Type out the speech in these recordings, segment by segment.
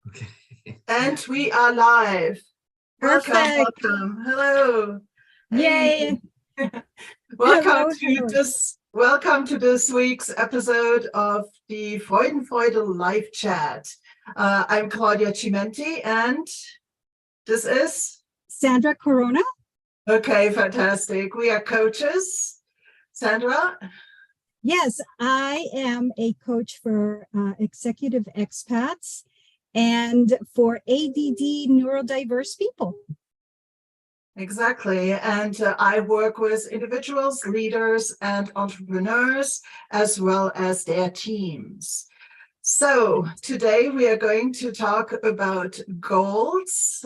Okay. And we are live. Welcome, Perfect. welcome. Hello. Yay. Hey. Hello, hello. Welcome to this week's episode of the FreudenFreude live chat. I'm Claudia Cimenti, and this is Sandra Corona. okay, fantastic. We are coaches. Sandra? Yes, I am a coach for executive expats and for ADD neurodiverse people. Exactly. And I work with individuals, leaders, and entrepreneurs, as well as their teams. So today we are going to talk about goals.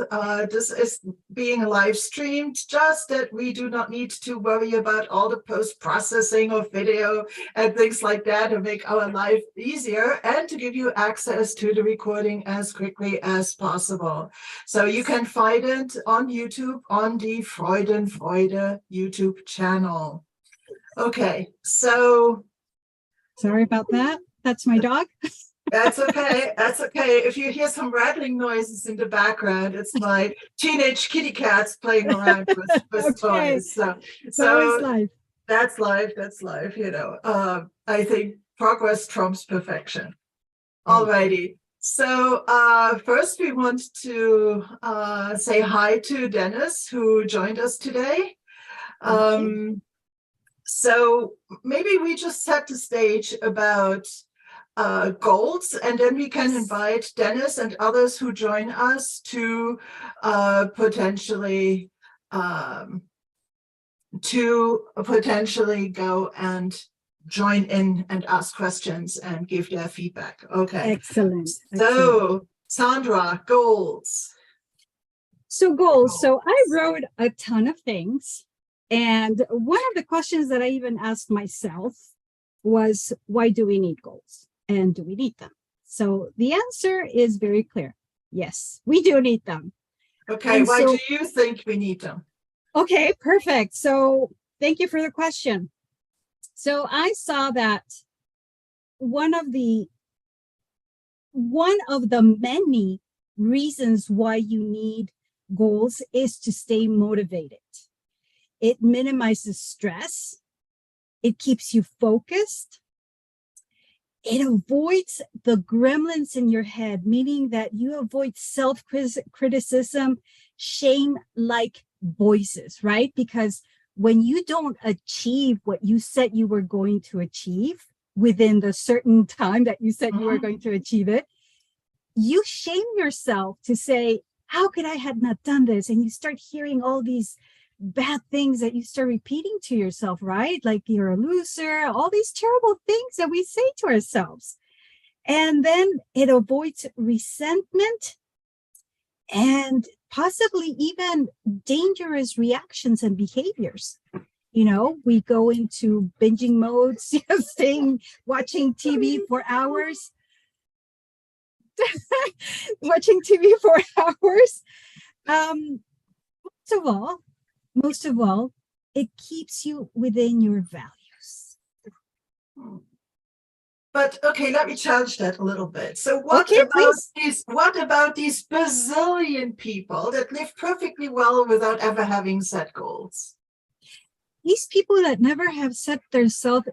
This is being live streamed, just that we do not need to worry about all the post-processing of video and things like that to make our life easier and to give you access to the recording as quickly as possible. So you can find it on YouTube on the FreudenFreude YouTube channel. Okay, so sorry about that. That's my dog. That's okay. That's okay. If you hear some rattling noises in the background, it's my teenage kitty cats playing around with Okay. toys. So Life. That's life. That's life. I think progress trumps perfection. Alrighty. So first we want to say hi to Dennis, who joined us today. So maybe we just set the stage about goals, and then we can invite Dennis and others who join us to potentially go and join in and ask questions and give their feedback. Okay. Excellent. So Sandra, goals. So goals. So I wrote a ton of things. And one of the questions that I even asked myself was, why do we need goals? And do we need them? So the answer is very clear. Yes, we do need them. Okay, and why do you think we need them? Okay, perfect. So thank you for the question. So I saw that one of the many reasons why you need goals is to stay motivated. It minimizes stress. It keeps you focused. It avoids the gremlins in your head, meaning that you avoid self-criticism, shame-like voices, right? Because when you don't achieve what you said you were going to achieve within the certain time that you said you were going to achieve it, you shame yourself to say, how could I have not done this? And you start hearing all these bad things that you start repeating to yourself, right? Like you're a loser, all these terrible things that we say to ourselves. And then it avoids resentment and possibly even dangerous reactions and behaviors. You know, we go into binging modes, watching TV for hours. Watching TV for hours. Most of all, it keeps you within your values. But okay, let me challenge that a little bit. So what about these bazillion people that live perfectly well without ever having set goals? These people that never have set themselves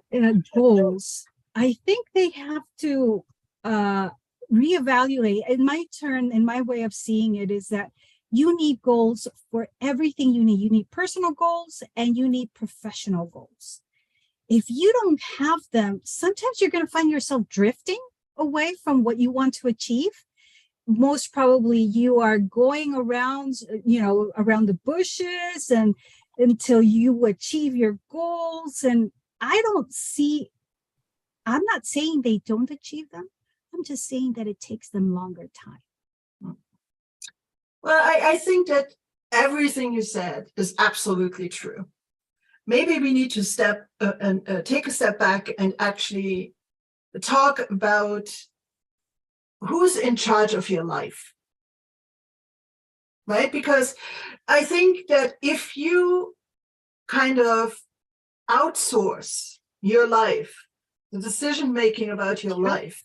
goals, I think they have to reevaluate. In my way of seeing it is that you need goals for everything you need. You need personal goals and you need professional goals. If you don't have them, sometimes you're going to find yourself drifting away from what you want to achieve. Most probably you are going around, around the bushes and until you achieve your goals. And I'm not saying they don't achieve them. I'm just saying that it takes them longer time. Well, I think that everything you said is absolutely true. Maybe we need to take a step back and actually talk about who's in charge of your life, right? Because I think that if you kind of outsource your life, the decision-making about your life,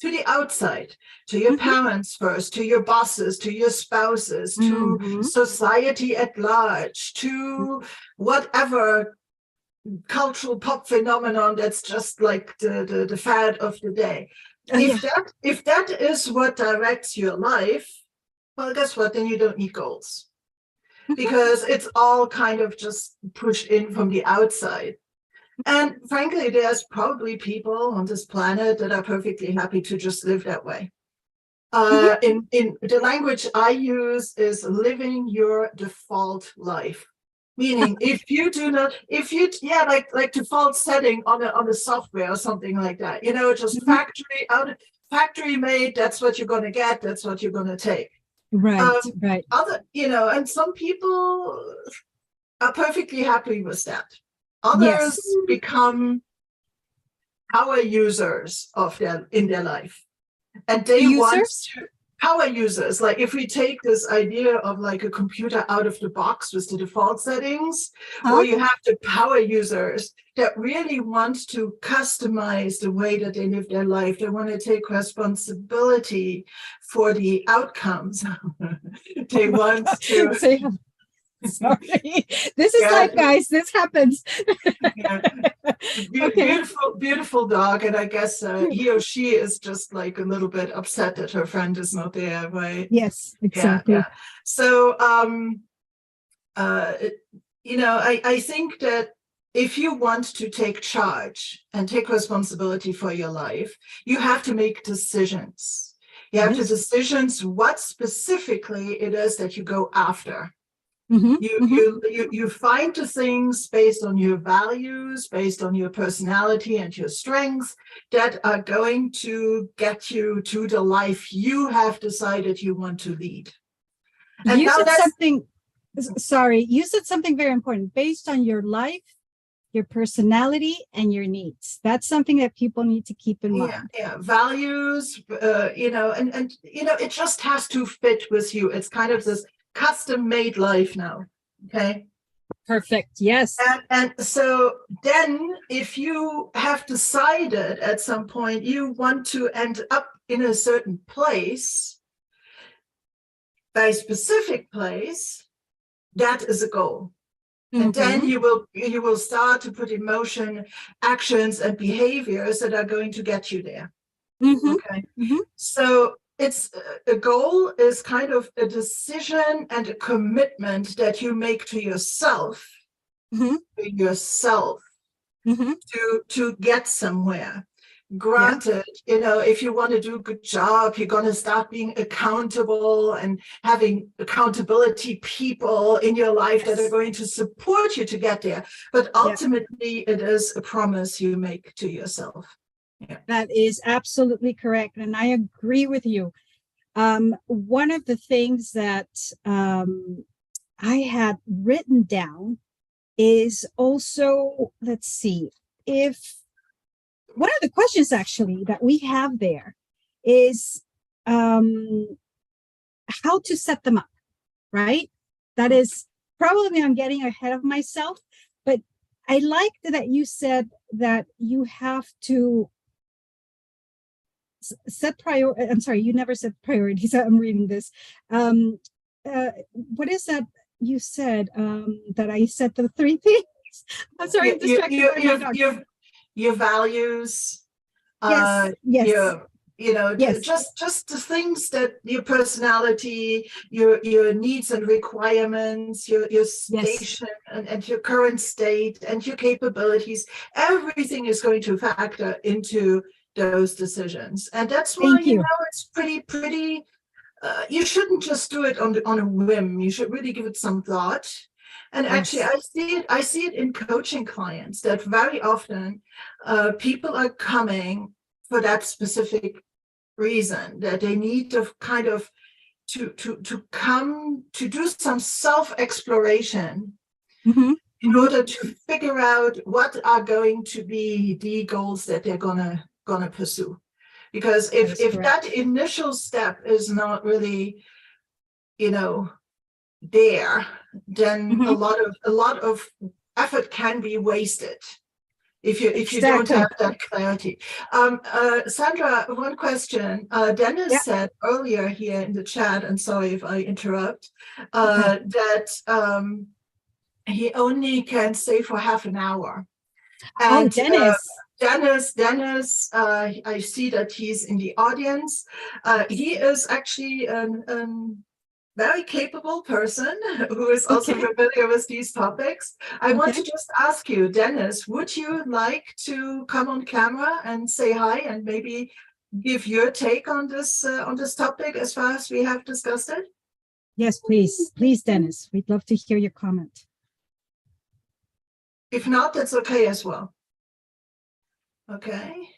to the outside, to your parents first, to your bosses, to your spouses, to society at large, to whatever cultural pop phenomenon that's just like the fad of the day. If that is what directs your life, well, guess what? Then you don't need goals, because it's all kind of just pushed in from the outside. And frankly, there's probably people on this planet that are perfectly happy to just live that way. In the language I use is living your default life. Meaning, if you like default setting on a software or something like that, just factory made. That's what you're going to get. That's what you're going to take. Right. And some people are perfectly happy with that. Others become power users in their life, and they want to power users. Like if we take this idea of like a computer out of the box with the default settings, or you have the power users that really want to customize the way that they live their life. They want to take responsibility for the outcomes. They want to. Sorry, this is life, guys. This happens. Beautiful dog, and I guess he or she is just like a little bit upset that her friend is not there, right? Yes, exactly. So, I think that if you want to take charge and take responsibility for your life, you have to make decisions. You have to decisions what specifically it is that you go after. You find the things based on your values, based on your personality and your strengths that are going to get you to the life you have decided you want to lead. And you said something very important, based on your life, your personality, and your needs. That's something that people need to keep in mind. Values, and it just has to fit with you. It's kind of this custom-made life now. Okay. Perfect. Yes. And so then if you have decided at some point you want to end up in a certain place, a specific place, that is a goal. And then you will start to put in motion actions and behaviors that are going to get you there. Okay. So it's a goal is kind of a decision and a commitment that you make to yourself, to get somewhere. Granted, if you want to do a good job, you're going to start being accountable and having accountability people in your life that are going to support you to get there. But ultimately, it is a promise you make to yourself. Yeah. That is absolutely correct. And I agree with you. One of the things that I had written down is also, let's see, one of the questions actually that we have there is how to set them up, right? That is probably, I'm getting ahead of myself, but I liked that you said that you have to set priority. I'm sorry, you never said priorities. I'm reading this. What is that you said? That I said the three things. I'm sorry, I'm distracted by my dog. Your values. Just the things that your personality, your needs and requirements, your station and your current state and your capabilities. Everything is going to factor into those decisions, and that's why it's pretty. You shouldn't just do it on a whim. You should really give it some thought. And actually, I see it in coaching clients that very often people are coming for that specific reason, that they need to kind of to come to do some self-exploration in order to figure out what are going to be the goals that they're gonna pursue. Because if that initial step is not really, there, then a lot of effort can be wasted. if you don't have that clarity. Sandra, one question. Dennis said earlier here in the chat, and sorry if I interrupt, that he only can stay for half an hour. And Dennis, I see that he's in the audience. He is actually a very capable person who is also familiar with these topics. I want to just ask you, Dennis, would you like to come on camera and say hi and maybe give your take on this topic as far as we have discussed it? Yes, please. Please, Dennis. We'd love to hear your comment. If not, that's okay as well. Okay.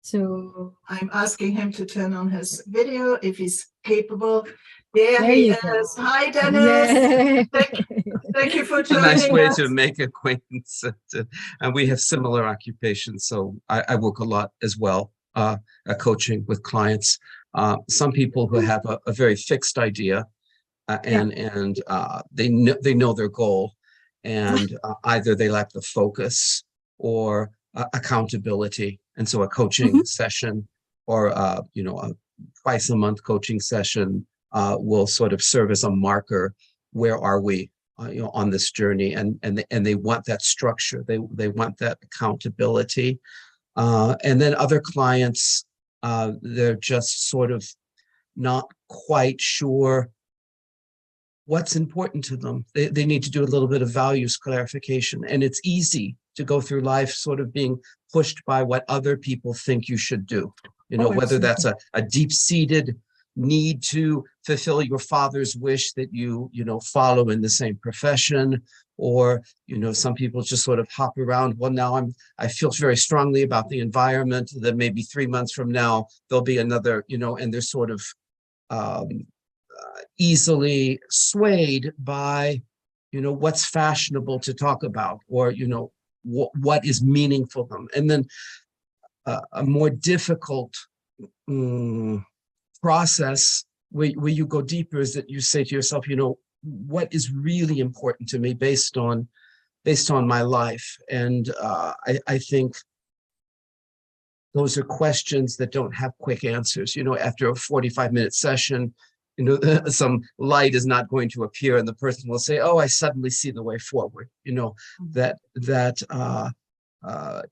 So I'm asking him to turn on his video if he's capable. There he is. Hi, Dennis. Thank you for joining us. A nice way to make acquaintance. And we have similar occupations. So I work a lot as well, coaching with clients. Some people who have a very fixed idea and they know their goal, and either they lack the focus or accountability. And so a coaching session or, a twice a month coaching session will sort of serve as a marker. Where are we, on this journey? And they want that structure. They want that accountability. And then other clients, they're just sort of not quite sure what's important to them. They need to do a little bit of values clarification. And it's easy to go through life sort of being pushed by what other people think you should do. Whether that's a deep-seated need to fulfill your father's wish that you follow in the same profession, or some people just sort of hop around. Well, now I feel very strongly about the environment, that maybe 3 months from now there'll be another, and they're sort of easily swayed by what's fashionable to talk about, or what is meaningful to them. And then a more difficult process where you go deeper is that you say to yourself, what is really important to me based on my life. And I think those are questions that don't have quick answers. After a 45-minute session, some light is not going to appear, and the person will say, oh, I suddenly see the way forward.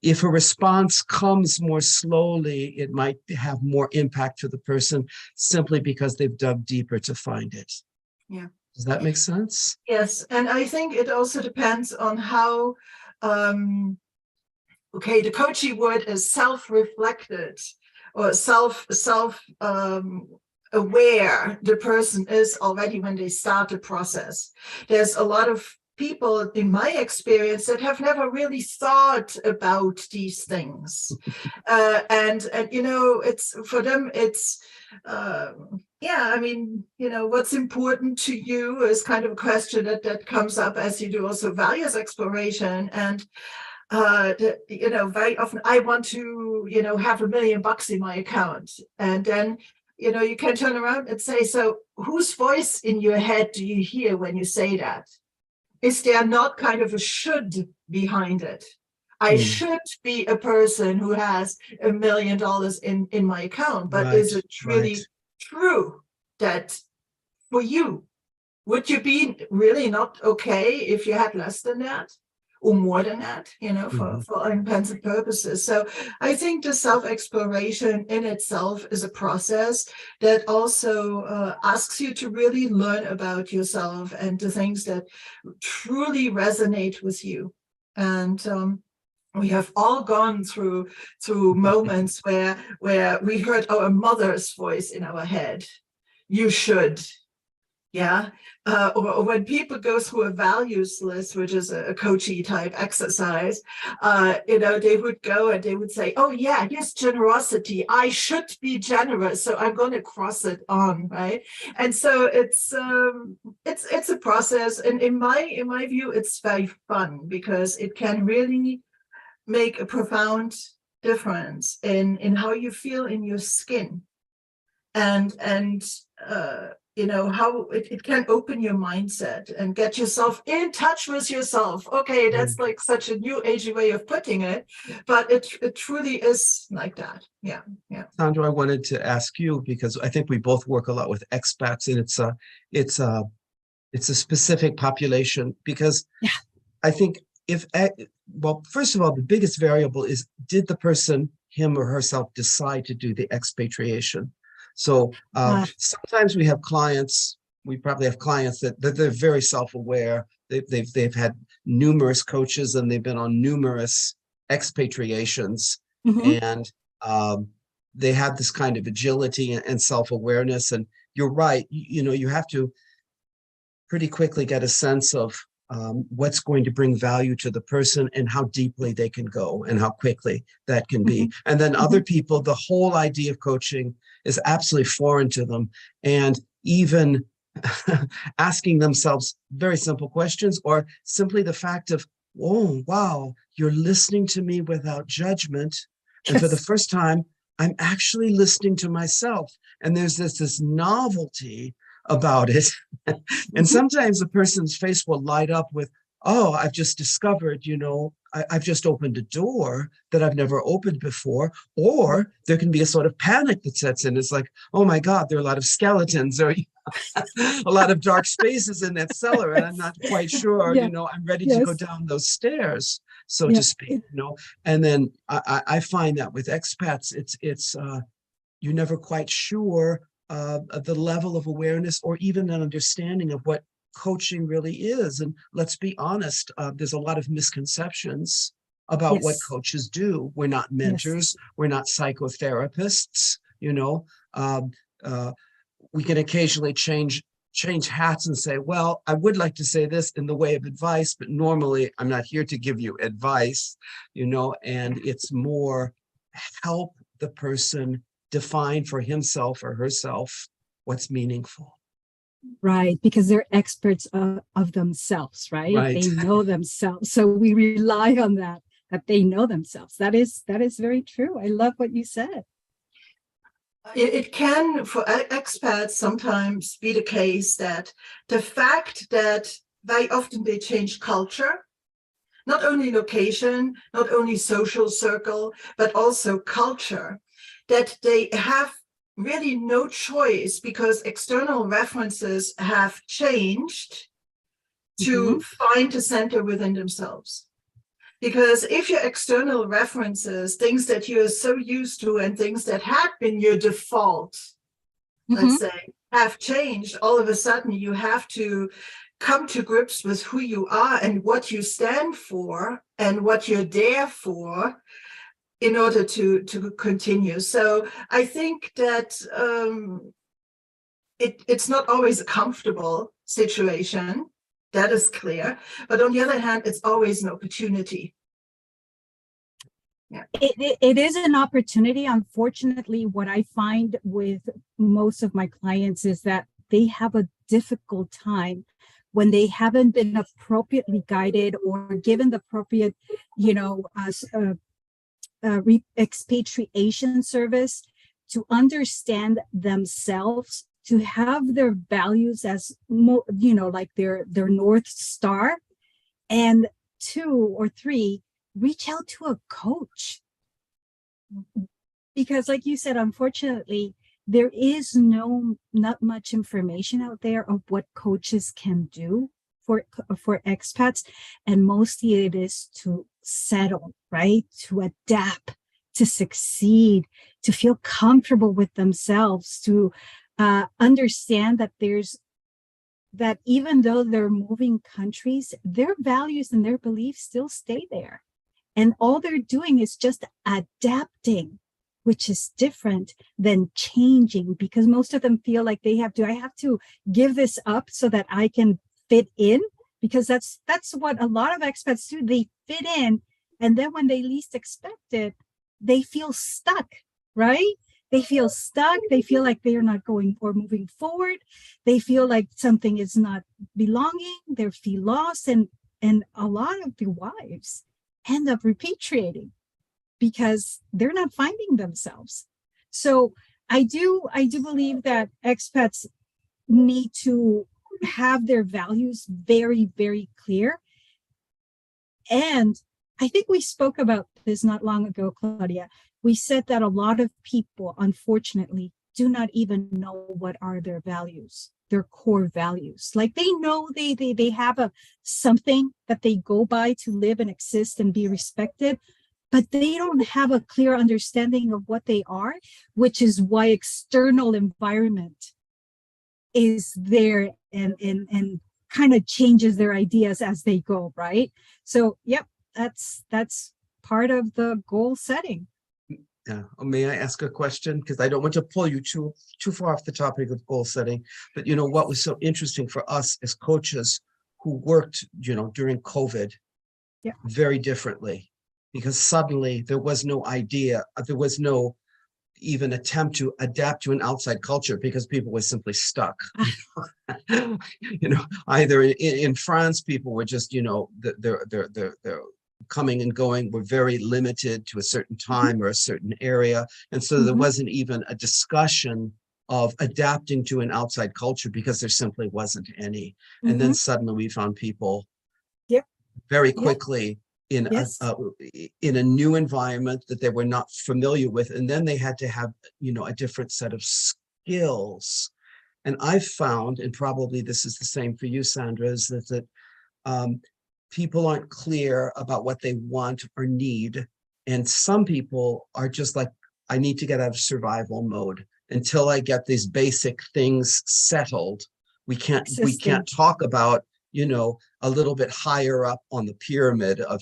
If a response comes more slowly, it might have more impact to the person simply because they've dug deeper to find it. Yeah. Does that make sense? Yes. And I think it also depends on how, the coaching word is self-reflected or aware the person is already when they start the process. There's a lot of people in my experience that have never really thought about these things. And it's for them, it's, what's important to you is kind of a question that comes up as you do also values exploration. And, very often I want to, have $1 million in my account. And then, you can turn around and say, so whose voice in your head do you hear when you say that? Is there not kind of a should behind it? I should be a person who has $1 million in my account, but is it really true that for you, would you be really not okay if you had less than that? Or more than that, for all intents and purposes. So I think the self-exploration in itself is a process that also asks you to really learn about yourself and the things that truly resonate with you. And we have all gone through moments where we heard our mother's voice in our head. You should. Yeah. Or when people go through a values list, which is a coachy type exercise, they would go and they would say, oh yeah, here's generosity. I should be generous. So I'm going to cross it on. Right. And so it's a process. And in my view, it's very fun because it can really make a profound difference in how you feel in your skin. And how it can open your mindset and get yourself in touch with yourself. Okay, that's like such a new agey way of putting it, but it truly is like that. Yeah. Sandra, I wanted to ask you, because I think we both work a lot with expats, and it's a specific population, because I think well, first of all, the biggest variable is, did the person, him or herself, decide to do the expatriation? So sometimes we probably have clients that they're very self-aware. They've had numerous coaches and they've been on numerous expatriations, and they have this kind of agility and self-awareness. And you're right, you have to pretty quickly get a sense of what's going to bring value to the person and how deeply they can go and how quickly that can be. And then other people, the whole idea of coaching is absolutely foreign to them. And even asking themselves very simple questions, or simply the fact of, oh, wow, you're listening to me without judgment. And for the first time, I'm actually listening to myself. And there's this novelty about it. And sometimes the person's face will light up with, oh, I've just discovered, I've just opened a door that I've never opened before. Or there can be a sort of panic that sets in. It's like, oh my God, there are a lot of skeletons, or a lot of dark spaces in that cellar, and I'm not quite sure, I'm ready to go down those stairs, so to speak, And then I find that with expats, it's you're never quite sure the level of awareness or even an understanding of what coaching really is. And let's be honest, there's a lot of misconceptions about what coaches do. We're not mentors. We're not psychotherapists. We can occasionally change hats and say, well, I would like to say this in the way of advice, but normally I'm not here to give you advice, and it's more help the person define for himself or herself what's meaningful. Right, because they're experts of themselves, right? They know themselves. So we rely on that they know themselves. That is very true. I love what you said. It can, for expats, sometimes be the case that the fact that very often they change culture, not only location, not only social circle, but also culture, that they have really no choice because external references have changed to find a center within themselves. Because if your external references, things that you're so used to and things that had been your default, let's say, have changed, all of a sudden you have to come to grips with who you are and what you stand for and what you're there for in order to continue. So I think that it's not always a comfortable situation. That is clear. But on the other hand, it's always an opportunity. Yeah. It is an opportunity. Unfortunately, what I find with most of my clients is that they have a difficult time when they haven't been appropriately guided or given the appropriate, expatriation service to understand themselves, to have their values as like their North Star, and 2 or 3, reach out to a coach. Because like you said, unfortunately, there is not much information out there of what coaches can do for expats, and mostly it is to settle, right? To adapt, to succeed, to feel comfortable with themselves, to understand that even though they're moving countries, their values and their beliefs still stay there. And all they're doing is just adapting, which is different than changing, because most of them feel like I have to give this up so that I can fit in, because that's what a lot of expats do. They fit in, and then when they least expect it, they feel stuck, right? They feel stuck. They feel like they are not going or moving forward. They feel like something is not belonging. They feel lost, and a lot of the wives end up repatriating because they're not finding themselves. So I do believe that expats need to have their values very, very clear. And I think we spoke about this not long ago, Claudia. We said that a lot of people, unfortunately, do not even know what are their values, their core values. Like they know they have something that they go by to live and exist and be respected, but they don't have a clear understanding of what they are, which is why external environment is there and kind of changes their ideas as they go, right? So, yep, that's part of the goal setting. Yeah. May I ask a question? Because I don't want to pull you too far off the topic of goal setting. But you know what was so interesting for us as coaches who worked, during COVID, yeah, very differently, because suddenly there was no idea, there was no even attempt to adapt to an outside culture because people were simply stuck. Either in France, people were just, they're coming and going were very limited to a certain time or a certain area. And so there wasn't even a discussion of adapting to an outside culture because there simply wasn't any. And then suddenly we found people very quickly in a new environment that they were not familiar with. And then they had to have, a different set of skills. And I've found, and probably this is the same for you, Sandra, is that people aren't clear about what they want or need. And some people are just like, I need to get out of survival mode until I get these basic things settled. We can't talk about, a little bit higher up on the pyramid of,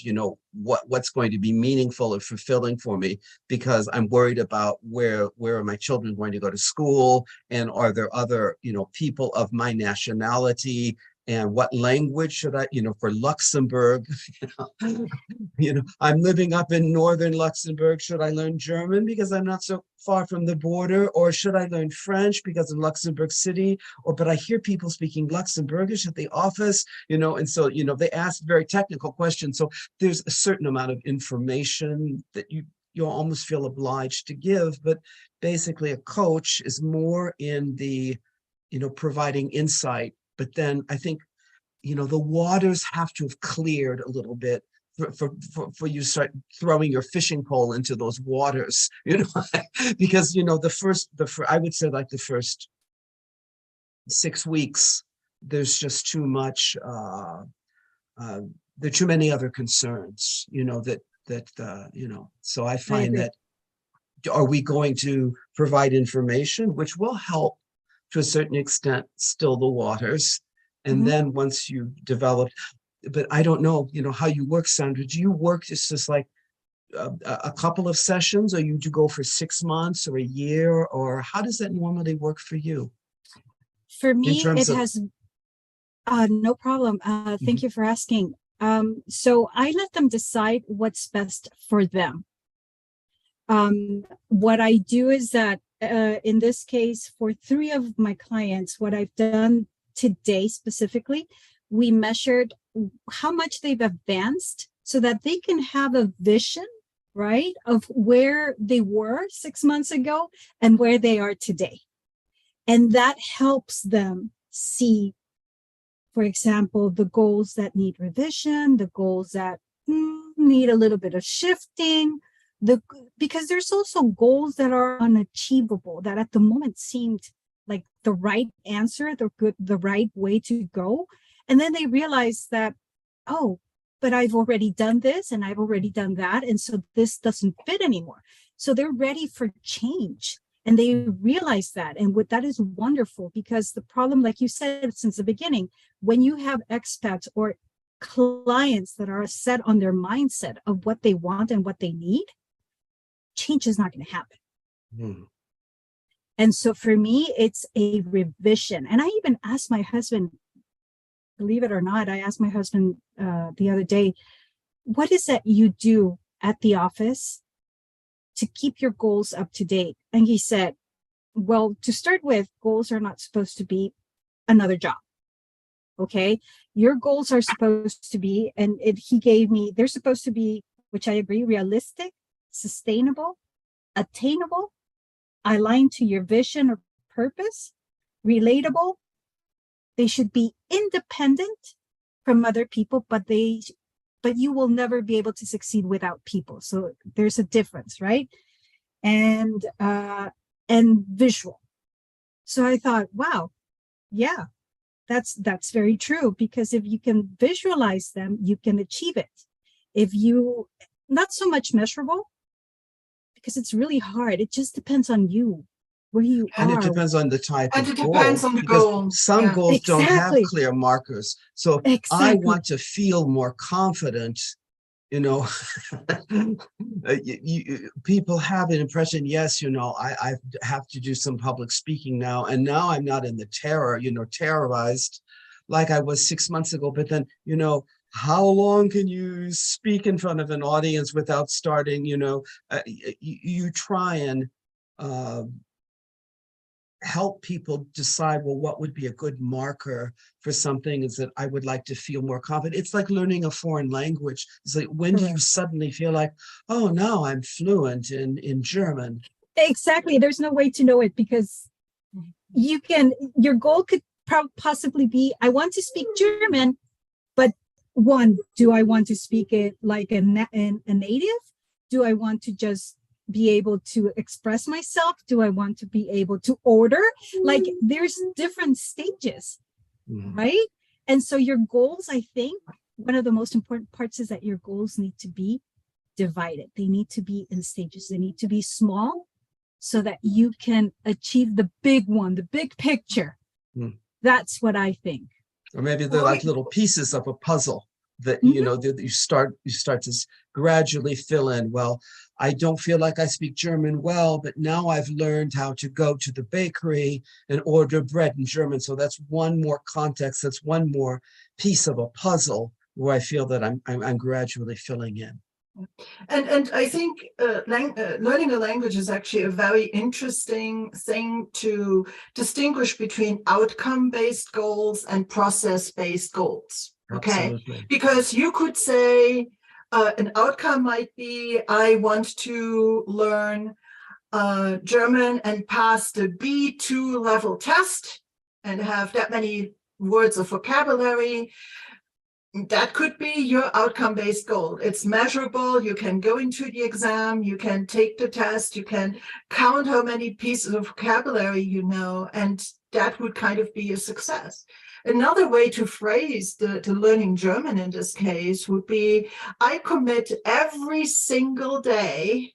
what's going to be meaningful or fulfilling for me, because I'm worried about where are my children going to go to school, and are there other, people of my nationality, and what language should I, for Luxembourg, I'm living up in northern Luxembourg. Should I learn German because I'm not so far from the border? Or should I learn French because of Luxembourg City? But I hear people speaking Luxembourgish at the office, and so, they ask very technical questions. So there's a certain amount of information that you almost feel obliged to give. But basically a coach is more in the, providing insight. But then I think, the waters have to have cleared a little bit for you start throwing your fishing pole into those waters, because, I would say like the first 6 weeks, there's just too much, there are too many other concerns, so I find that, are we going to provide information which will help to a certain extent still the waters? And then once you've developed, but I don't know, how you work, Sandra. Do you work just like a couple of sessions, or you do go for 6 months or a year, or how does that normally work for you? For me, it has no problem. Thank you for asking. So I let them decide what's best for them. What I do is that in this case, for 3 of my clients, what I've done today specifically, we measured how much they've advanced so that they can have a vision, right, of where they were 6 months ago and where they are today. And that helps them see, for example, the goals that need revision, the goals that need a little bit of shifting, because there's also goals that are unachievable, that at the moment seemed like the right answer, the right way to go. And then they realize that, oh, but I've already done this and I've already done that. And so this doesn't fit anymore. So they're ready for change. And they realize that. And that is wonderful, because the problem, like you said since the beginning, when you have expats or clients that are set on their mindset of what they want and what they need, change is not going to happen. And so for me, it's a revision. And I even asked my husband, believe it or not, I asked my husband the other day, what is that you do at the office to keep your goals up to date? And he said, well, to start with, goals are not supposed to be another job. Okay. Your goals are supposed to be, and he gave me, they're supposed to be, which I agree, realistic, sustainable, attainable, aligned to your vision or purpose, relatable, They should be independent from other people, but you will never be able to succeed without people. So there's a difference, right? And visual. So I thought, wow, yeah, that's very true, because if you can visualize them, you can achieve it. If you, not so much measurable, because it's really hard. It just depends on you, where you And are. it depends on the type And of it goal, depends on the because goal. some Yeah. goals don't have Exactly. clear markers. So I Exactly. want to feel more confident, you know. People have an impression, yes, you know, I have to do some public speaking now, and now I'm not in the terror, you know, terrorized like I was 6 months ago. But then, you know, how long can you speak in front of an audience without starting, you know, you try and help people decide, well, what would be a good marker for something is that I would like to feel more confident. It's like learning a foreign language. It's like, when do you suddenly feel like, oh, now I'm fluent in German? Exactly. There's no way to know it, because your goal could possibly be, I want to speak German, but one, do I want to speak it like a native? Do I want to just be able to express myself? Do I want to be able to order? Like, there's different stages, right? And so your goals, I think, one of the most important parts is that your goals need to be divided. They need to be in stages. They need to be small so that you can achieve the big one, the big picture. That's what I think. Or maybe they're like little pieces of a puzzle that, you know, that you start to gradually fill in. Well, I don't feel like I speak German well, but now I've learned how to go to the bakery and order bread in German. So that's one more context. That's one more piece of a puzzle where I feel that I'm gradually filling in. And I think learning a language is actually a very interesting thing to distinguish between outcome-based goals and process-based goals. Okay, Absolutely. because you could say an outcome might be, I want to learn German and pass the B2 level test and have that many words of vocabulary. That could be your outcome-based goal. It's measurable. You can go into the exam, you can take the test, you can count how many pieces of vocabulary you know, and that would kind of be a success. Another way to phrase the learning German in this case would be, I commit every single day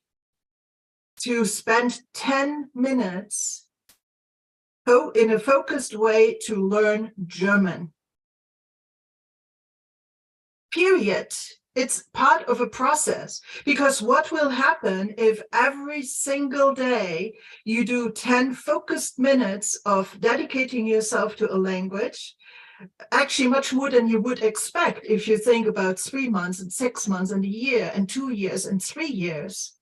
to spend 10 minutes in a focused way to learn German. Period. It's part of a process, because what will happen if every single day you do 10 focused minutes of dedicating yourself to a language, actually much more than you would expect if you think about 3 months and 6 months and a year and 2 years and 3 years.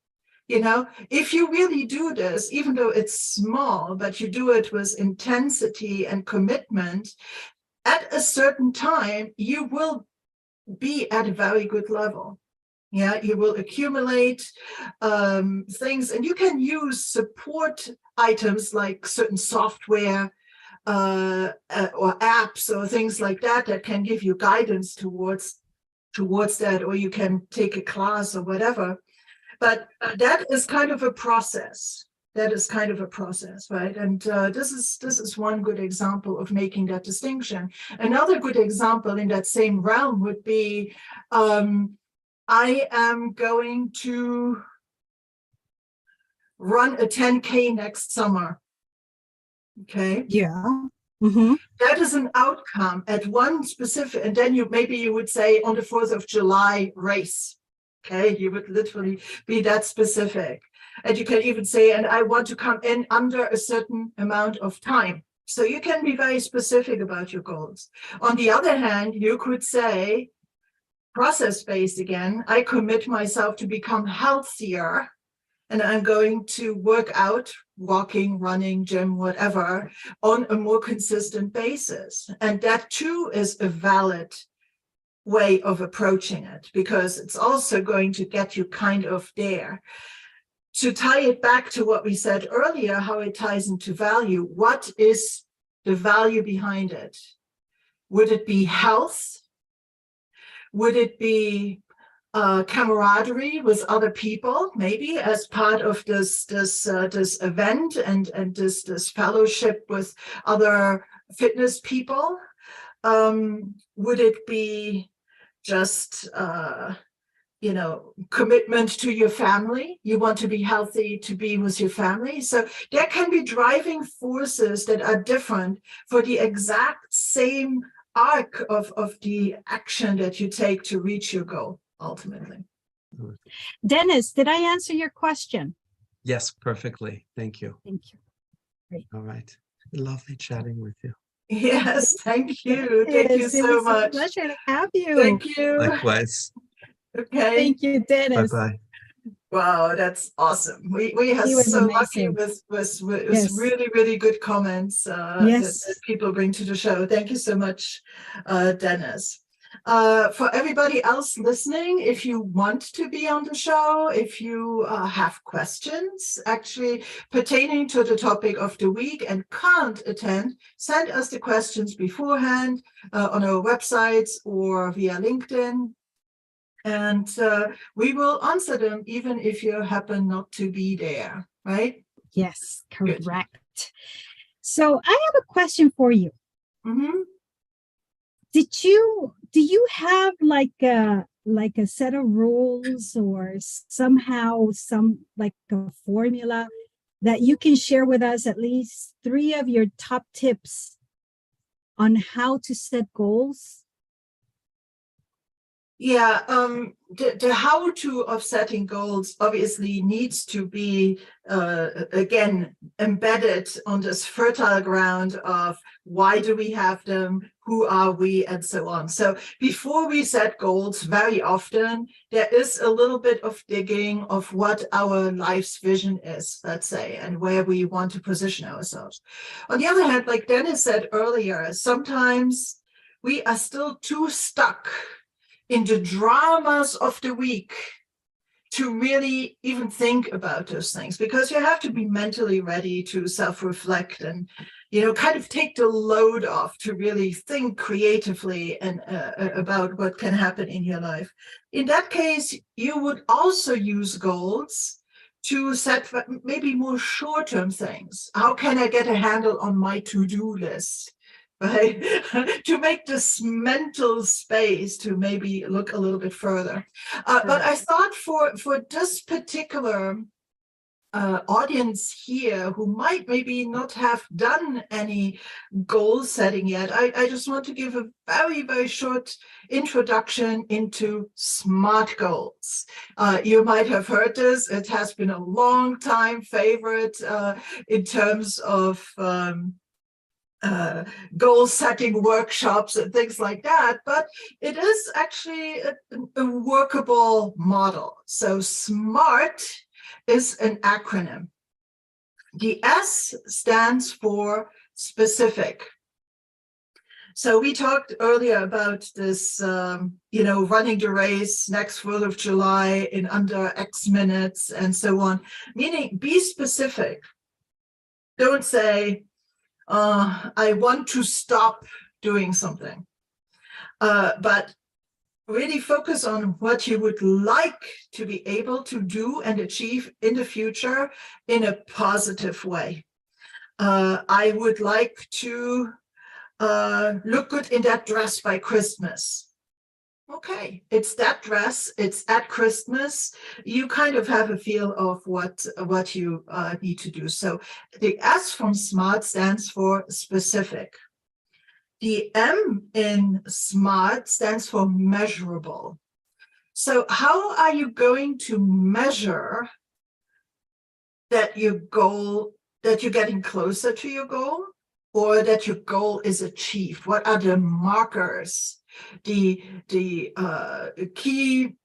You know, if you really do this, even though it's small, but you do it with intensity and commitment, at a certain time, you will be at a very good level. Yeah, you will accumulate things, and you can use support items like certain software or apps or things like that that can give you guidance towards that, or you can take a class or whatever. But that is kind of a process. That is kind of a process, right? And this is one good example of making that distinction. Another good example in that same realm would be, I am going to run a 10K next summer. Okay. Yeah. That is an outcome at one specific, and then maybe you would say on the 4th of July race. Okay, you would literally be that specific. And you can even say, and I want to come in under a certain amount of time. So you can be very specific about your goals. On the other hand, you could say, process-based again, I commit myself to become healthier, and I'm going to work out, walking, running, gym, whatever, on a more consistent basis. And that too is a valid way of approaching it, because it's also going to get you kind of there. To tie it back to what we said earlier, how it ties into value, what is the value behind it? Would it be health? Would it be camaraderie with other people, maybe as part of this event and this fellowship with other fitness people? Would it be just commitment to your family? You want to be healthy, to be with your family. So there can be driving forces that are different for the exact same arc of the action that you take to reach your goal ultimately. Dennis, did I answer your question? Yes, perfectly. Thank you. Thank you. Great. All right. Lovely chatting with you. Yes, thank you. Thank you Yes, it so was much. a pleasure to have you. Thank you. Likewise. Okay. Thank you, Dennis. Bye-bye. Wow, that's awesome. We are He was so lucky amazing. with Yes. really, really good comments Yes. that people bring to the show. Thank you so much, Dennis. For everybody else listening, if you want to be on the show, if you have questions actually pertaining to the topic of the week and can't attend, send us the questions beforehand on our websites or via LinkedIn. And we will answer them even if you happen not to be there, right? Yes, correct. Good. So I have a question for you. Mm-hmm. Do you have like a set of rules or somehow like a formula that you can share with us, at least 3 of your top tips on how to set goals? Yeah, the how-to of setting goals obviously needs to be, again, embedded on this fertile ground of why do we have them, who are we, and so on. So before we set goals, very often, there is a little bit of digging of what our life's vision is, let's say, and where we want to position ourselves. On the other hand, like Dennis said earlier, sometimes we are still too stuck in the dramas of the week to really even think about those things, because you have to be mentally ready to self-reflect and, kind of take the load off to really think creatively and about what can happen in your life. In that case, you would also use goals to set maybe more short-term things. How can I get a handle on my to-do list? Right? To make this mental space to maybe look a little bit further. But I thought for this particular audience here who might maybe not have done any goal setting yet, I just want to give a very, very short introduction into SMART goals. You might have heard this. It has been a long time favorite in terms of goal setting workshops and things like that, but it is actually a workable model. So SMART is an acronym. The S stands for specific. So we talked earlier about this, running the race next 4th of July in under X minutes and so on, meaning be specific. Don't say, I want to stop doing something, but really focus on what you would like to be able to do and achieve in the future in a positive way. I would like to look good in that dress by Christmas. Okay, it's that dress, it's at Christmas. You kind of have a feel of what you need to do. So the S from SMART stands for specific. The M in SMART stands for measurable. So how are you going to measure that your goal, that you're getting closer to your goal, or that your goal is achieved? What are the markers? The key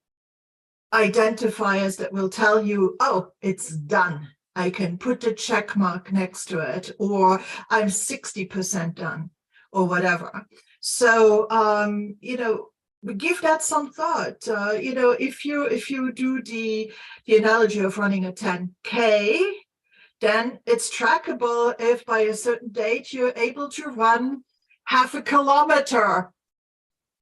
identifiers that will tell you, oh, it's done. I can put the check mark next to it, or I'm 60% done, or whatever. So, give that some thought. If you do the analogy of running a 10K, then it's trackable if by a certain date you're able to run half a kilometer.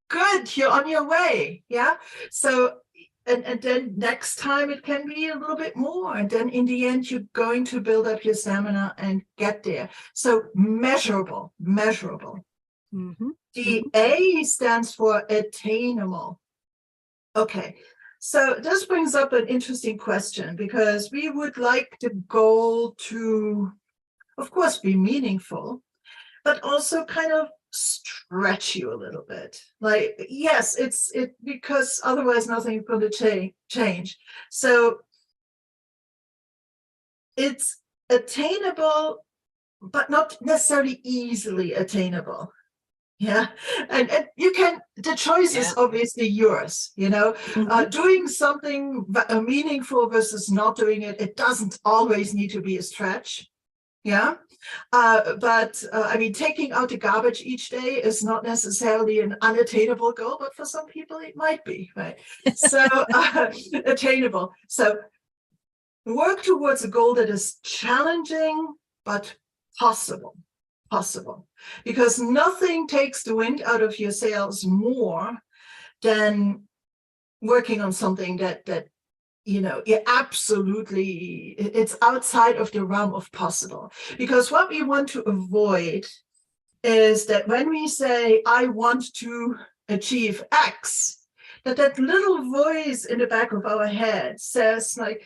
Good, you're on your way. Yeah. So, and then next time it can be a little bit more. And then in the end, you're going to build up your stamina and get there. So measurable, measurable. The A stands for attainable. Okay. So this brings up an interesting question, because we would like the goal to, of course, be meaningful, but also kind of stretch you a little bit. Like, yes, because otherwise nothing's going to change. So it's attainable, but not necessarily easily attainable. Yeah, and you can, the choice is obviously yours, doing something meaningful versus not doing it. It doesn't always need to be a stretch. Yeah. But I mean, taking out the garbage each day is not necessarily an unattainable goal, but for some people it might be, right? So attainable. So work towards a goal that is challenging, but possible. Because nothing takes the wind out of your sails more than working on something that it's outside of the realm of possible. Because what we want to avoid is that when we say, I want to achieve X, that little voice in the back of our head says like,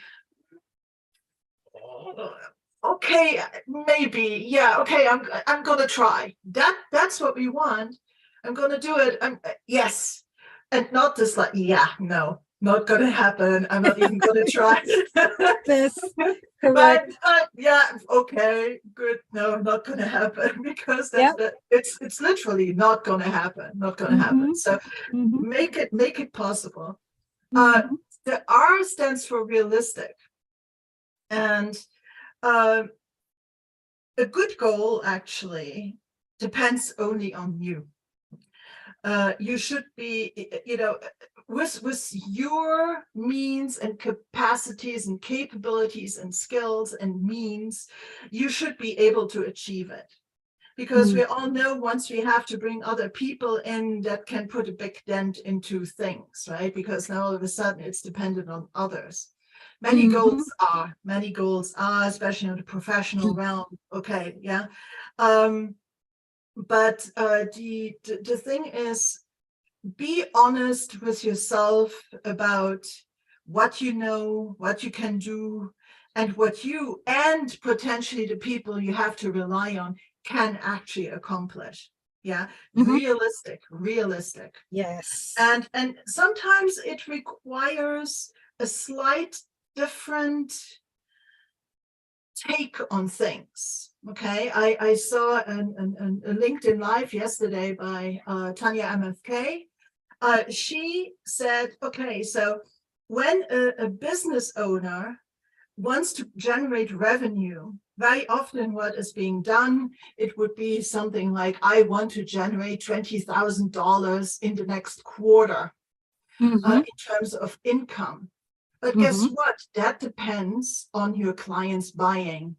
okay, maybe, yeah, okay, I'm gonna try. That's what we want. I'm gonna do it. Yes, and not just like, yeah, no, not gonna happen. I'm not even gonna try. This, correct. But yeah, okay, good. No, not gonna happen, because it's literally not gonna happen. Not gonna happen. So make it possible. The R stands for realistic, and a good goal actually depends only on you. You should be, with your means and capacities and capabilities and skills and means, you should be able to achieve it. Because we all know once we have to bring other people in, that can put a big dent into things, right? Because now all of a sudden it's dependent on others. Many goals are, especially in the professional realm. Okay, yeah. But the thing is, be honest with yourself about what you know, what you can do, and what you and potentially the people you have to rely on can actually accomplish. Yeah, realistic. Yes. And sometimes it requires a slight different take on things. Okay, I saw a LinkedIn Live yesterday by Tanya MFK. She said, okay, so when a business owner wants to generate revenue, very often what is being done, it would be something like, I want to generate $20,000 in the next quarter in terms of income. But guess what? That depends on your client's buying.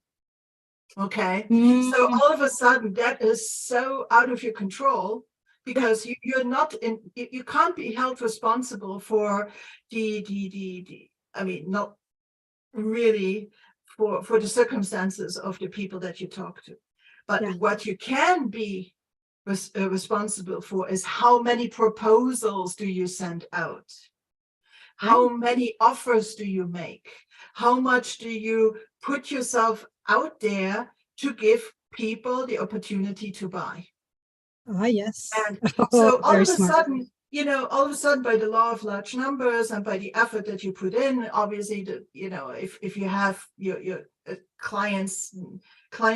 Okay. So all of a sudden that is so out of your control, because you're not in, you can't be held responsible for I mean, not really for the circumstances of the people that you talk to. But what you can be responsible for is how many proposals do you send out? How many offers do you make? How much do you put yourself out there to give people the opportunity to buy? Yes. And so all of a sudden, by the law of large numbers and by the effort that you put in, obviously, if you have your client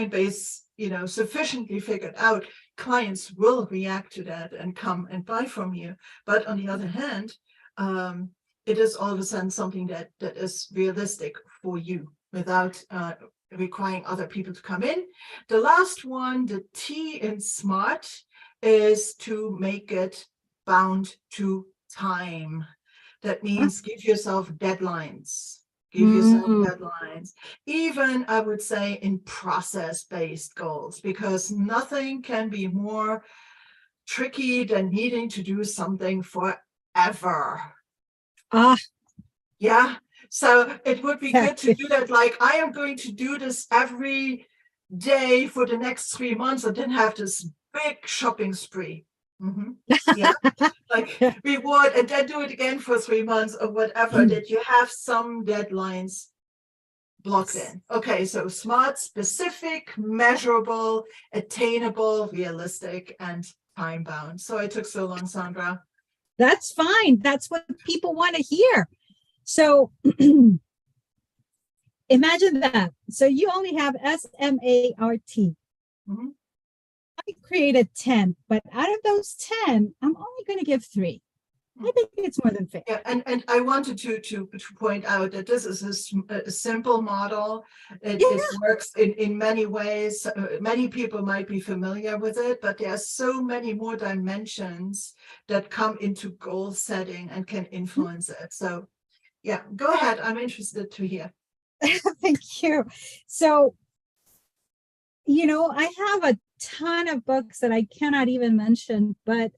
base, sufficiently figured out, clients will react to that and come and buy from you. But on the other hand, it is all of a sudden something that is realistic for you without requiring other people to come in. The last one, the T in SMART, is to make it bound to time. That means give yourself deadlines. Even, I would say, in process-based goals, because nothing can be more tricky than needing to do something forever. Ah, Yeah. So it would be good to exactly. do that. Like, I am going to do this every day for the next 3 months. I didn't have this big shopping spree. Yeah. Like reward and then do it again for 3 months or whatever, that you have some deadlines blocked in. Okay. So smart, specific, measurable, attainable, realistic, and time bound. So it took so long, Sandra. That's fine. That's what people want to hear. So imagine that. So you only have SMART. I created 10, but out of those 10, I'm only going to give 3. I think it's more than fair. Yeah, and I wanted to point out that this is a simple model. It works in many ways. Many people might be familiar with it, but there are so many more dimensions that come into goal setting and can influence it. So yeah, go ahead. I'm interested to hear. Thank you. So, I have a ton of books that I cannot even mention, but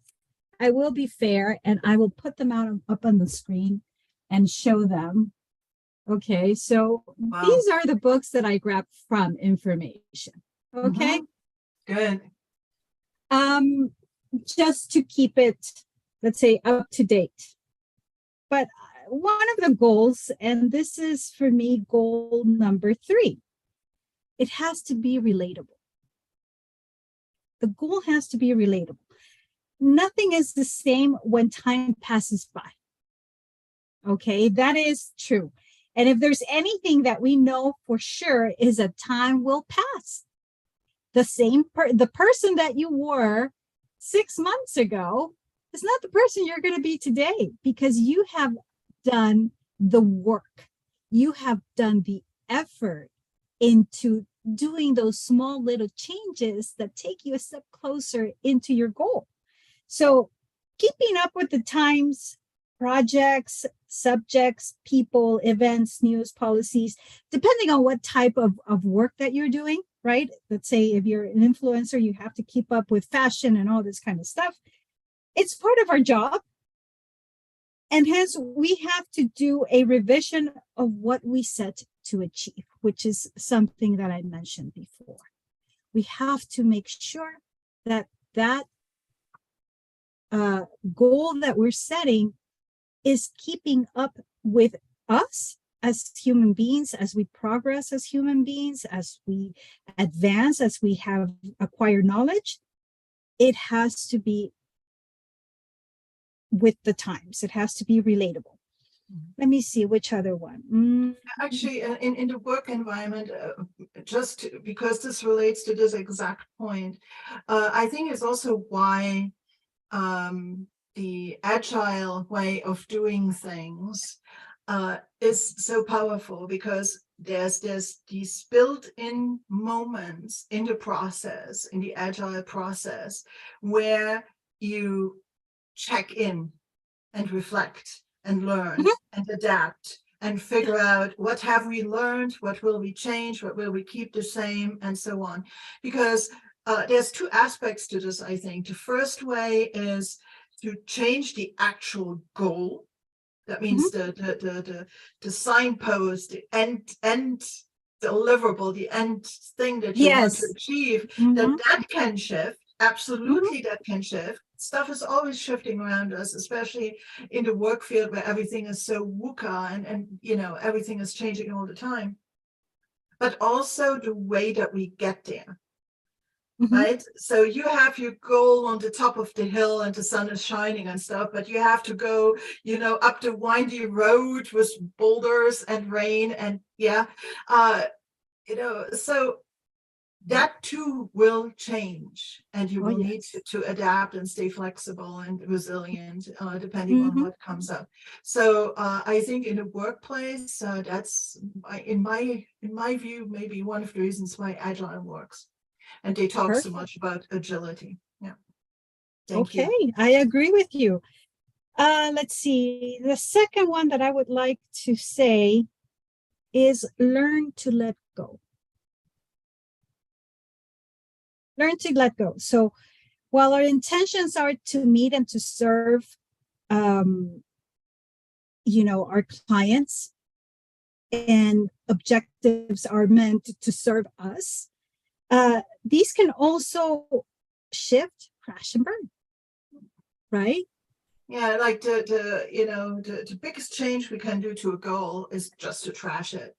I will be fair and I will put them up on the screen and show them. Okay, so these are the books that I grabbed from information. Okay. Good. Just to keep it, let's say, up to date. But one of the goals, and this is for me goal number 3, it has to be relatable. The goal has to be relatable. Nothing is the same when time passes by. Okay, that is true. And if there's anything that we know for sure is that time will pass. The person that you were 6 months ago is not the person you're going to be today, because you have done the work. You have done the effort into doing those small little changes that take you a step closer into your goal. So keeping up with the times, projects, subjects, people, events, news, policies, depending on what type of work that you're doing, right? Let's say if you're an influencer, you have to keep up with fashion and all this kind of stuff. It's part of our job. And hence, we have to do a revision of what we set to achieve, which is something that I mentioned before. We have to make sure that goal that we're setting is keeping up with us as human beings, as we progress as human beings, as we advance, as we have acquired knowledge. It has to be with the times. It has to be relatable. Let me see which other one. Actually, in the work environment, just because this relates to this exact point, I think it's also why the agile way of doing things is so powerful, because there's these built-in moments in the process, in the agile process, where you check in and reflect and learn and adapt and figure out what have we learned, what will we change, what will we keep the same, and so on. Because there's 2 aspects to this, I think. The first way is to change the actual goal. That means the signpost, the end deliverable, the end thing that you want to achieve, that can shift. Absolutely, that can shift. Stuff is always shifting around us, especially in the work field where everything is so VUCA and everything is changing all the time. But also the way that we get there. Right? So you have your goal on the top of the hill and the sun is shining and stuff, but you have to go, up the windy road with boulders and rain and so that too will change, and you will need to adapt and stay flexible and resilient depending on what comes up. So I think in a workplace, that's in my view maybe one of the reasons why Agile works. And they talk so much about agility. Yeah. Thank you. I agree with you. Let's see. The second one that I would like to say is learn to let go. Learn to let go. So While our intentions are to meet and to serve, our clients, and objectives are meant to serve us, these can also shift, crash, and burn, right? Yeah, like the biggest change we can do to a goal is just to trash it.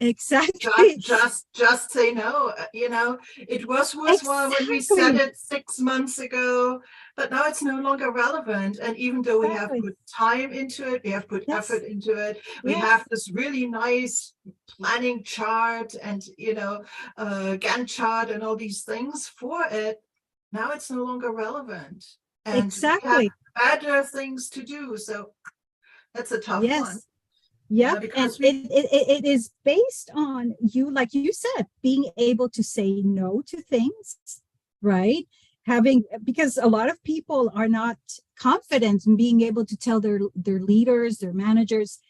Exactly. Just say no. It was worthwhile when we said it 6 months ago, but now it's no longer relevant. And even though we have put time into it, we have put effort into it, we have this really nice planning chart and Gantt chart and all these things for it, now it's no longer relevant. And we have better things to do. So that's a tough one. Yeah, because it is based on you, like you said, being able to say no to things, right? Because a lot of people are not confident in being able to tell their leaders, their managers,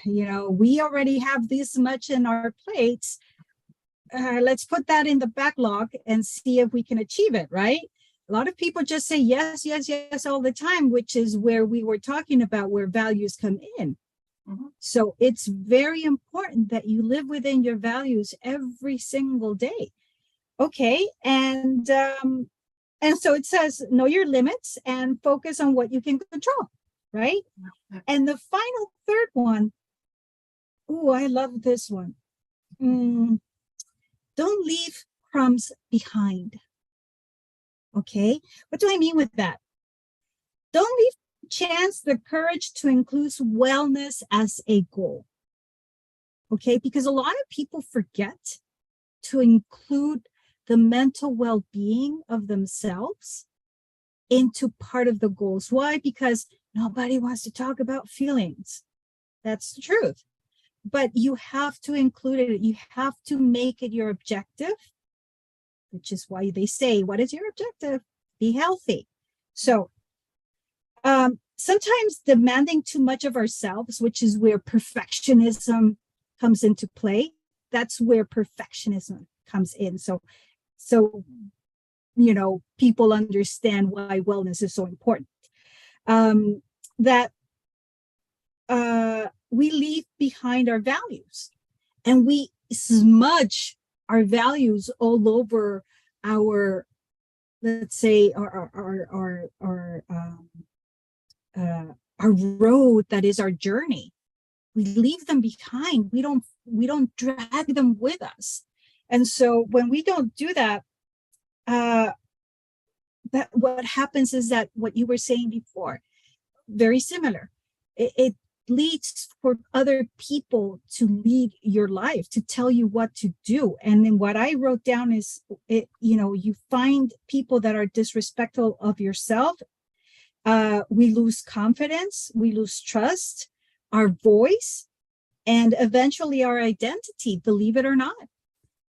we already have this much in our plates. Let's put that in the backlog and see if we can achieve it, right? A lot of people just say yes, yes, yes all the time, which is where we were talking about where values come in. Mm-hmm. So it's very important that you live within your values every single day. Okay. And so it says, know your limits and focus on what you can control. Right. Mm-hmm. And the final third one. Oh, I love this one. Don't leave crumbs behind. Okay. What do I mean with that? Don't leave chance the courage to include wellness as a goal. Okay, because a lot of people forget to include the mental well-being of themselves into part of the goals. Why? Because nobody wants to talk about feelings. That's the truth. But you have to include it. You have to make it your objective, which is why they say, what is your objective? Be healthy. So sometimes demanding too much of ourselves, which is where perfectionism comes into play. That's where perfectionism comes in. So people understand why wellness is so important. That we leave behind our values, and we smudge our values all over our, let's say, our road that is our journey. We leave them behind. We don't drag them with us. And so when we don't do that, that what happens is that what you were saying before, very similar. It leads for other people to lead your life, to tell you what to do. And then what I wrote down is, you find people that are disrespectful of yourself. We lose confidence, we lose trust, our voice, and eventually our identity, believe it or not,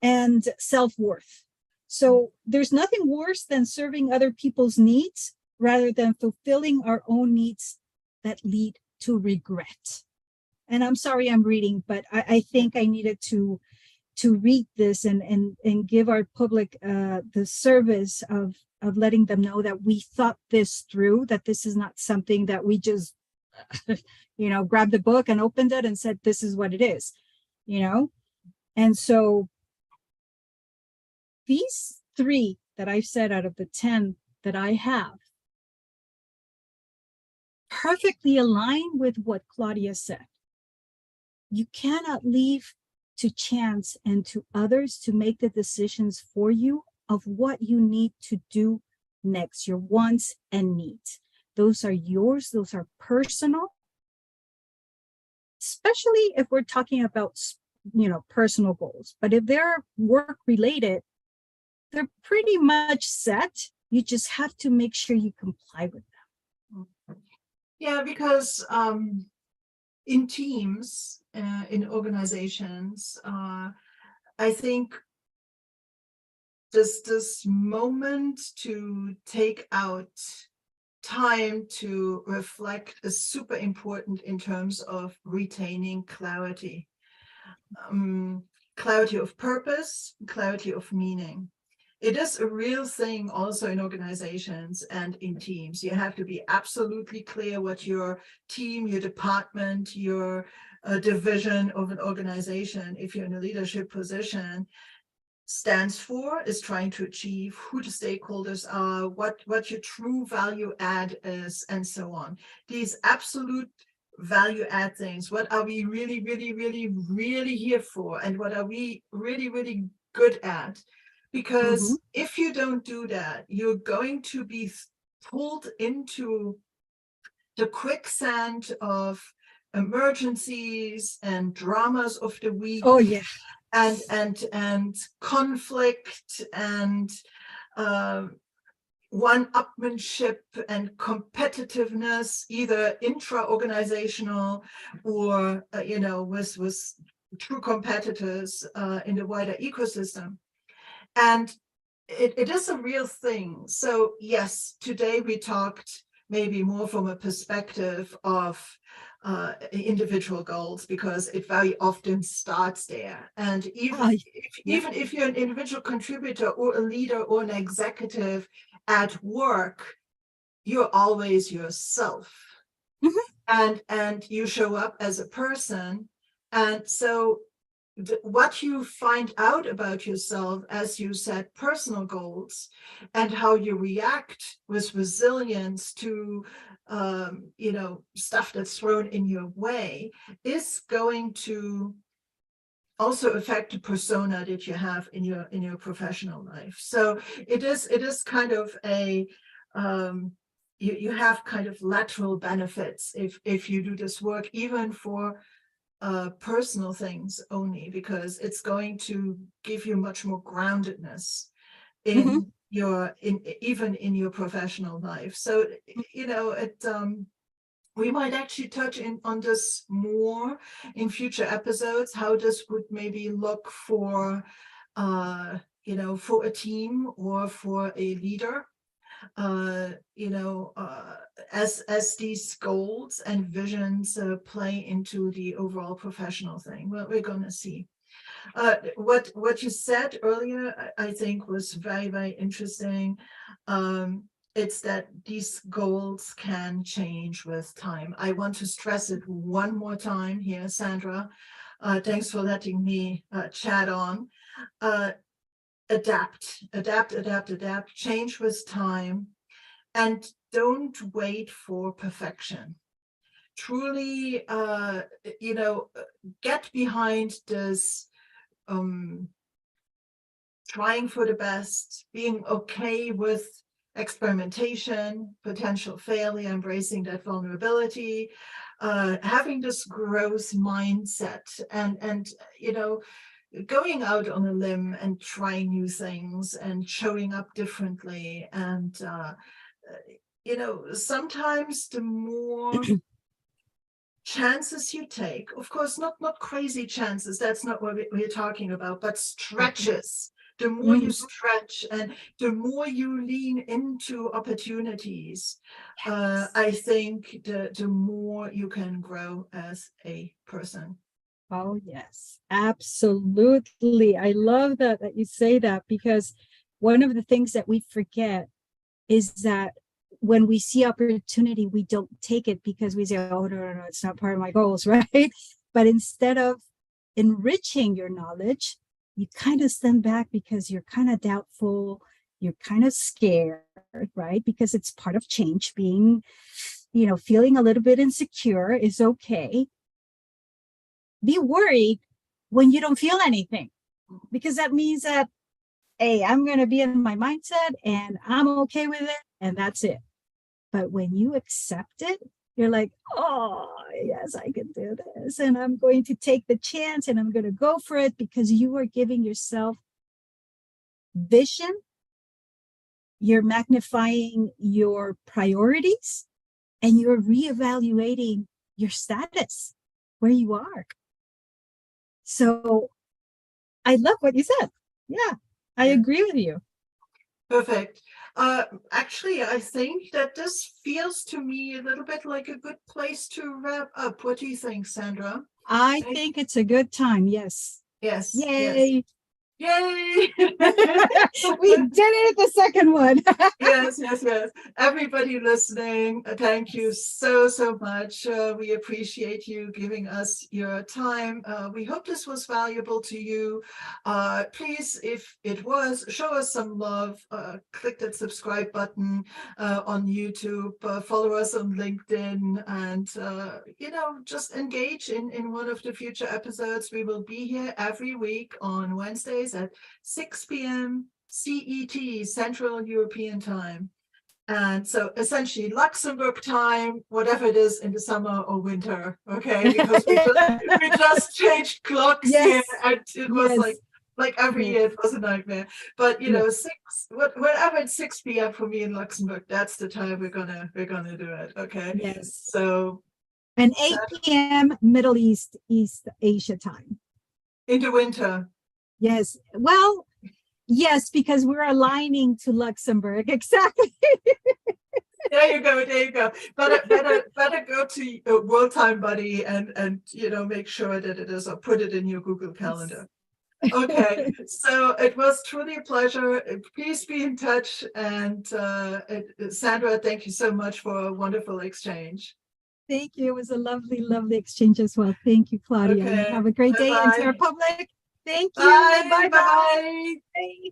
and self-worth. So there's nothing worse than serving other people's needs rather than fulfilling our own needs that lead to regret. And I'm sorry I'm reading, but I think I needed to read this and give our public the service of letting them know that we thought this through, that this is not something that we just, grabbed the book and opened it and said, this is what it is, And so these 3 that I've said out of the 10 that I have perfectly align with what Claudia said. You cannot leave to chance and to others to make the decisions for you of what you need to do next, your wants and needs. Those are yours, those are personal, especially if we're talking about, personal goals. But if they're work related, they're pretty much set. You just have to make sure you comply with them. Yeah, because in teams, in organizations, I think this moment to take out time to reflect is super important in terms of retaining clarity. Clarity of purpose, clarity of meaning. it is a real thing also in organizations and in teams. You have to be absolutely clear what your team, your department, your division of an organization, if you're in a leadership position, stands for, is trying to achieve, who the stakeholders are, what your true value add is, and so on. These absolute value add things. What are we really, really, really, really here for? And what are we really, really good at? Because if you don't do that, you're going to be pulled into the quicksand of emergencies and dramas of the week. Oh, yeah. And conflict and one-upmanship and competitiveness, either intra-organizational or with true competitors in the wider ecosystem. And it is a real thing. So yes, today we talked maybe more from a perspective of individual goals, because it very often starts there. And even if you're an individual contributor or a leader or an executive at work, you're always yourself. And you show up as a person. And so what you find out about yourself as you set personal goals and how you react with resilience to stuff that's thrown in your way is going to also affect the persona that you have in your professional life. So it is kind of a you have kind of lateral benefits if you do this work, even for personal things only, because it's going to give you much more groundedness in even in your professional life. So we might actually touch on this more in future episodes, how this would maybe look for for a team or for a leader. As these goals and visions play into the overall professional thing. Well, we're going to see. What you said earlier, I think, was very, very interesting. It's that these goals can change with time. I want to stress it one more time here, Sandra. Thanks for letting me chat on. Adapt, change with time, and don't wait for perfection. Truly, get behind this trying for the best, being okay with experimentation, potential failure, embracing that vulnerability, having this growth mindset, and going out on a limb and trying new things and showing up differently. And sometimes the more chances you take, of course, not crazy chances, that's not what we're talking about, but stretches. The more you stretch and the more you lean into opportunities, I think the more you can grow as a person. Oh, yes, absolutely. I love that you say that, because one of the things that we forget is that when we see opportunity, we don't take it because we say, oh, no, it's not part of my goals, right? But instead of enriching your knowledge, you kind of stand back because you're kind of doubtful, you're kind of scared, right? Because it's part of change. Being, feeling a little bit insecure is okay. Be worried when you don't feel anything, because that means that, hey, I'm going to be in my mindset and I'm okay with it, and that's it. But when you accept it, you're like, oh, yes, I can do this. And I'm going to take the chance and I'm going to go for it, because you are giving yourself vision. You're magnifying your priorities and you're reevaluating your status, where you are. So I love what you said. Yeah, I agree with you. Perfect. Actually, I think that this feels to me a little bit like a good place to wrap up. What do you think, Sandra? I think it's a good time. Yes. Yes. Yay. Yes. Yay! We did it the second one. Yes, yes, yes. Everybody listening, thank you so, so much. We appreciate you giving us your time. We hope this was valuable to you. Please, if it was, show us some love. Click that subscribe button on YouTube. Follow us on LinkedIn, and just engage in one of the future episodes. We will be here every week on Wednesdays at 6 p.m. CET, Central European Time. And so essentially Luxembourg time, whatever it is in the summer or winter, okay? Because we just changed clocks here, and it was like every year it was a nightmare. But whatever it's 6 p.m. for me in Luxembourg, that's the time we're gonna do it, okay? Yes. So and 8 p.m. Middle East Asia time. In the winter. Yes. Well, yes, because we're aligning to Luxembourg. Exactly. There you go. Better go to World Time Buddy and make sure that it is, or put it in your Google Calendar. Okay, so it was truly a pleasure. Please be in touch, and Sandra, thank you so much for a wonderful exchange. Thank you. It was a lovely, lovely exchange as well. Thank you, Claudia. Okay. Have a great day. Bye-bye. And to our public, thank you. Bye. Bye-bye. Bye. Bye.